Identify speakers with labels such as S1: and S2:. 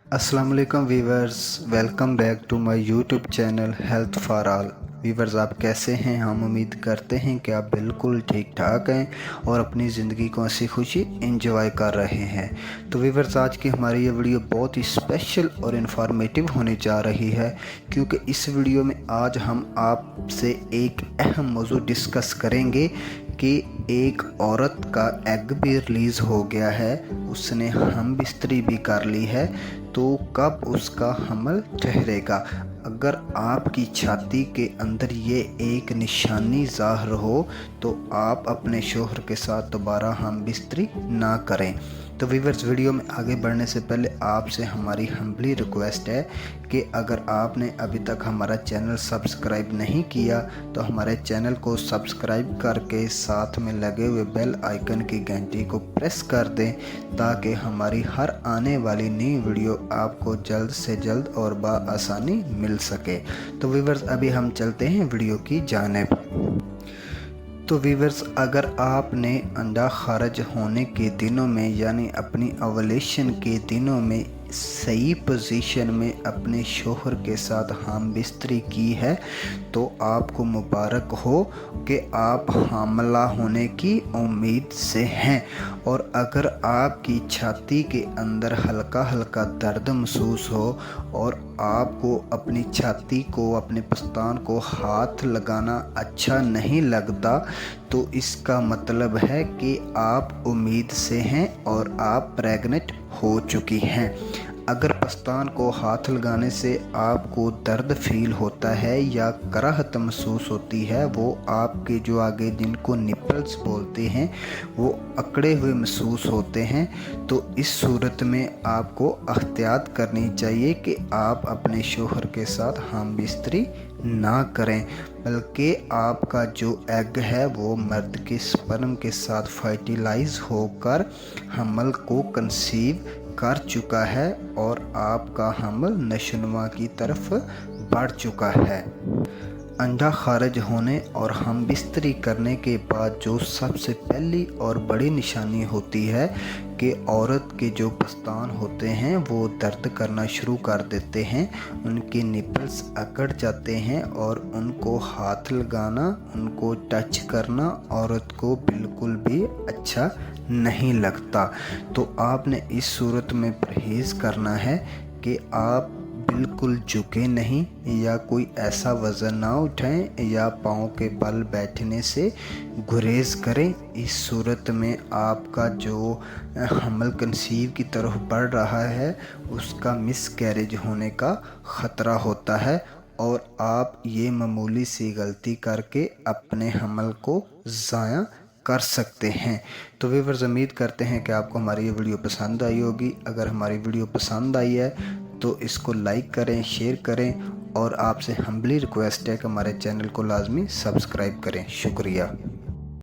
S1: अस्सलाम वालेकुम viewers, welcome back to my YouTube channel health for all. Viewers, आप कैसे हैं? हम उम्मीद करते हैं कि आप बिल्कुल ठीक ठाक हैं और अपनी ज़िंदगी को हंसी खुशी एंजॉय कर रहे हैं। तो वीवर्स, आज की हमारी ये वीडियो बहुत ही स्पेशल और इन्फॉर्मेटिव होने जा रही है, क्योंकि इस वीडियो में आज हम आपसे एक अहम मौजू डिस्कस करेंगे कि एक औरत का एग भी रिलीज़ हो गया है, उसने हम बिस्तरी भी कर ली है, तो कब उसका हमल ठहरेगा। अगर आपकी छाती के अंदर ये एक निशानी ज़ाहिर हो तो आप अपने शोहर के साथ दोबारा हम बिस्तरी ना करें। तो व्यूअर्स, वीडियो में आगे बढ़ने से पहले आपसे हमारी हम्बली रिक्वेस्ट है कि अगर आपने अभी तक हमारा चैनल सब्सक्राइब नहीं किया तो हमारे चैनल को सब्सक्राइब करके साथ में लगे हुए बेल आइकन की घंटी को प्रेस कर दें, ताकि हमारी हर आने वाली नई वीडियो आपको जल्द से जल्द और बआसानी मिल सके। तो व्यूअर्स, अभी हम चलते हैं वीडियो की जानिब। तो वीवर्स, अगर आपने अंडा खारिज होने के दिनों में यानी अपनी ओवुलेशन के दिनों में सही पोजीशन में अपने शोहर के साथ हम बिस्तरी की है तो आपको मुबारक हो कि आप हामला होने की उम्मीद से हैं। और अगर आपकी छाती के अंदर हल्का हल्का दर्द महसूस हो और आपको अपनी छाती को, अपने पस्तान को हाथ लगाना अच्छा नहीं लगता, तो इसका मतलब है कि आप उम्मीद से हैं और आप प्रेग्नेंट हो चुकी हैं। अगर पस्तान को हाथ लगाने से आपको दर्द फील होता है या कराहत महसूस होती है, वो आपके जो आगे जिनको निपल्स बोलते हैं वो अकड़े हुए महसूस होते हैं, तो इस सूरत में आपको एहतियात करनी चाहिए कि आप अपने शोहर के साथ हम बिस्तरी ना करें, बल्कि आपका जो एग है वो मर्द के स्पर्म के साथ फर्टिलाइज होकर हमल को कंसीव कर चुका है और आपका हमल नशोनुमा की तरफ बढ़ चुका है। अंडा खारिज होने और हम बिस्तरी करने के बाद जो सबसे पहली और बड़ी निशानी होती है कि औरत के जो पस्तान होते हैं वो दर्द करना शुरू कर देते हैं, उनके निपल्स अकड़ जाते हैं और उनको हाथ लगाना, उनको टच करना औरत को बिल्कुल भी अच्छा नहीं लगता। तो आपने इस सूरत में परहेज़ करना है कि आप बिल्कुल झुके नहीं या कोई ऐसा वज़न ना उठाएं या पाँव के बल बैठने से गुरेज करें। इस सूरत में आपका जो हमल कंसीव की तरफ बढ़ रहा है उसका मिसकैरेज होने का ख़तरा होता है और आप ये मामूली सी गलती करके अपने हमल को ज़ाया कर सकते हैं। तो व्यूअर्स, उम्मीद करते हैं कि आपको हमारी ये वीडियो पसंद आई होगी। अगर हमारी वीडियो पसंद आई है तो इसको लाइक करें, शेयर करें और आपसे हम्बली रिक्वेस्ट है कि हमारे चैनल को लाजमी सब्सक्राइब करें। शुक्रिया।